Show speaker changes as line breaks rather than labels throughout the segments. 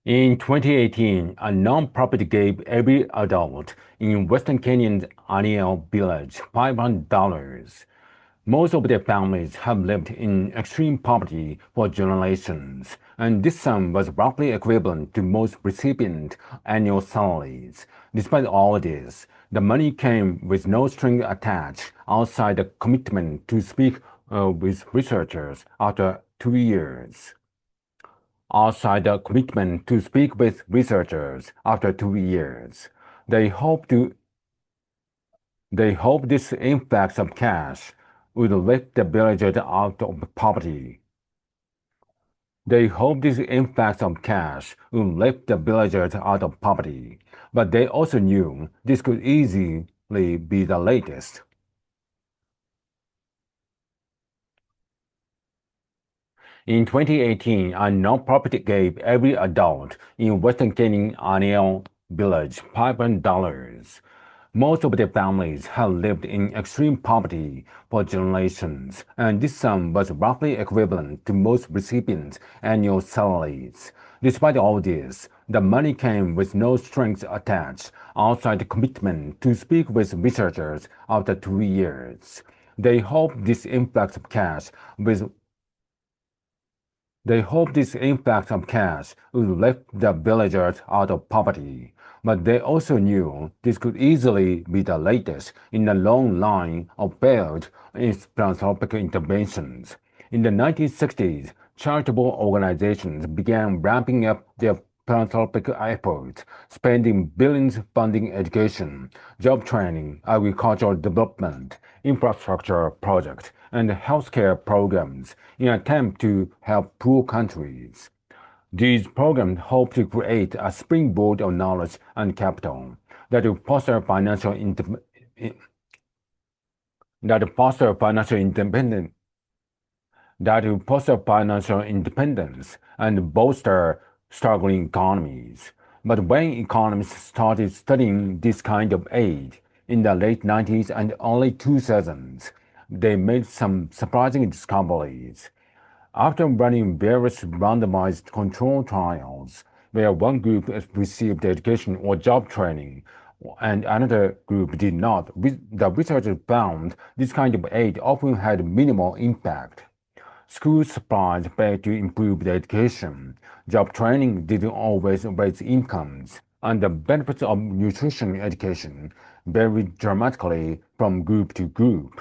In 2018, a non-profit gave every adult in Western Kenyan's Aniel village $500. Most of their families have lived in extreme poverty for generations, and this sum was roughly equivalent to most recipients' annual salaries. Despite all this, the money came with no string attached outside the commitment to speak with researchers after 2 years. Outside the commitment to speak with researchers after 2 years, they hope this influx of cash would lift the villagers out of poverty. They hope this influx of cash would lift the villagers out of poverty, but they also knew this could easily be the latest. In 2018, a non-profit gave every adult in Western Kenyan Aniel village $500. Most of their families have lived in extreme poverty for generations, and this sum was roughly equivalent to most recipients' annual salaries. Despite all this, the money came with no strings attached outside the commitment to speak with researchers after 2 years. They hope this influx of cash would lift the villagers out of poverty, but they also knew this could easily be the latest in a long line of failed philanthropic interventions. In the 1960s, charitable organizations began ramping up their philanthropic efforts, spending billions funding education, job training, agricultural development, infrastructure projects, and healthcare programs in an attempt to help poor countries. These programs hope to create a springboard of knowledge and capital that will foster financial independence and bolster struggling economies. But when economists started studying this kind of aid in the late 90s and early 2000s, they made some surprising discoveries. After running various randomized control trials, where one group received education or job training and another group did not, the researchers found this kind of aid often had minimal impact. School supplies failed to improve the education, job training didn't always raise incomes, and the benefits of nutrition education varied dramatically from group to group.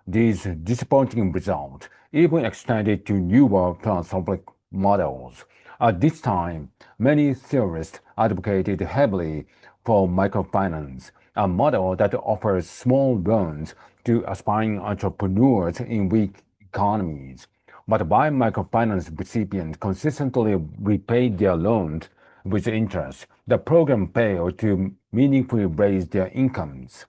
These disappointing results even extended to newer philanthropic models. At this time, many theorists advocated heavily for microfinance, a model that offers small loans to aspiring entrepreneurs in weak economies. But while microfinance recipients consistently repaid their loans with interest, the program failed to meaningfully raise their incomes.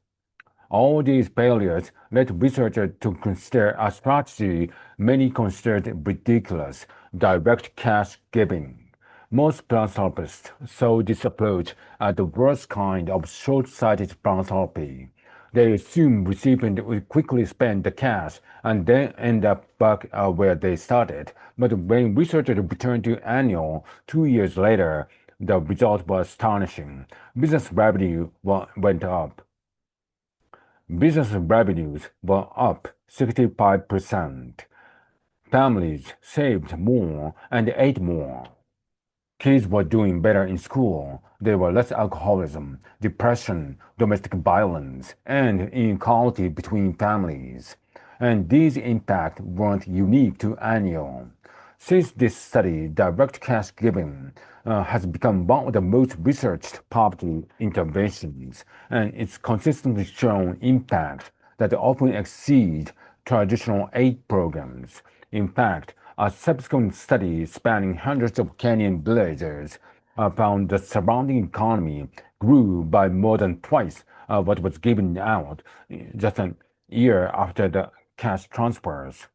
All these failures led researchers to consider a strategy many considered ridiculous: direct cash giving. Most philanthropists saw this approach as the worst kind of short-sighted philanthropy. They assumed recipients would quickly spend the cash and then end up back where they started. But when researchers returned to annual 2 years later, the result was astonishing. Business revenue went up. Business revenues were up 65%. Families saved more and ate more. Kids were doing better in school. There were less alcoholism, depression, domestic violence, and inequality between families. And these impacts weren't unique to annual. Since this study, direct cash giving has become one of the most researched poverty interventions, and it's consistently shown impacts that often exceed traditional aid programs. In fact, a subsequent study spanning hundreds of Kenyan villages found the surrounding economy grew by more than twice what was given out just a year after the cash transfers.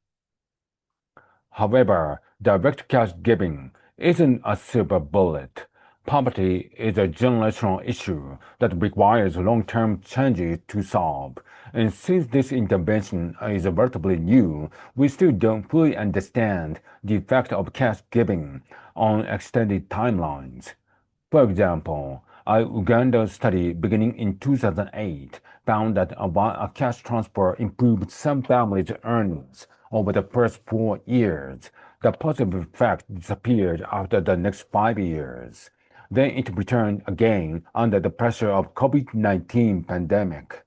However, direct cash giving isn't a silver bullet. Poverty is a generational issue that requires long-term changes to solve. And since this intervention is relatively new, we still don't fully understand the effect of cash giving on extended timelines. For example, a Uganda study beginning in 2008 found that while a cash transfer improved some families' earnings over the first 4 years, the positive effect disappeared after the next 5 years. Then it returned again under the pressure of COVID-19 pandemic.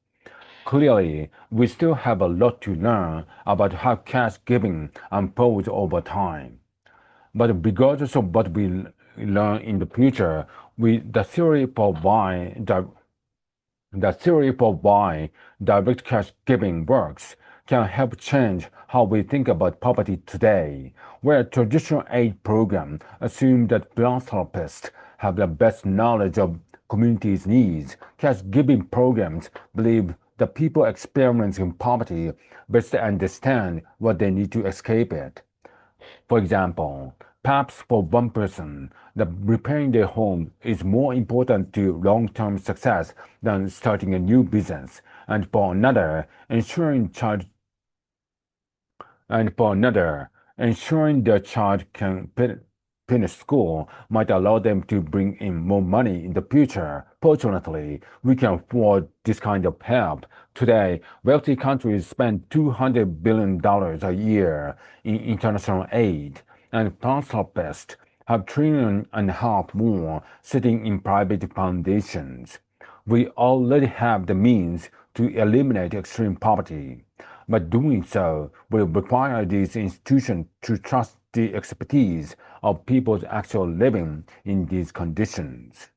Clearly, we still have a lot to learn about how cash giving unfolds over time. But regardless of what we learn in the future, the theory for why direct cash giving works can help change how we think about poverty today, where traditional aid programs assume that philanthropists have the best knowledge of communities' needs. Cash giving programs believe the people experiencing poverty best understand what they need to escape it. For example, perhaps for one person, repairing their home is more important to long-term success than starting a new business, and for another, ensuring their child can finish school might allow them to bring in more money in the future. Fortunately, we can afford this kind of help. Today, wealthy countries spend $200 billion a year in international aid, and philanthropists have $1.5 trillion more sitting in private foundations. We already have the means to eliminate extreme poverty, but doing so will require these institutions to trust the expertise of people actually living in these conditions.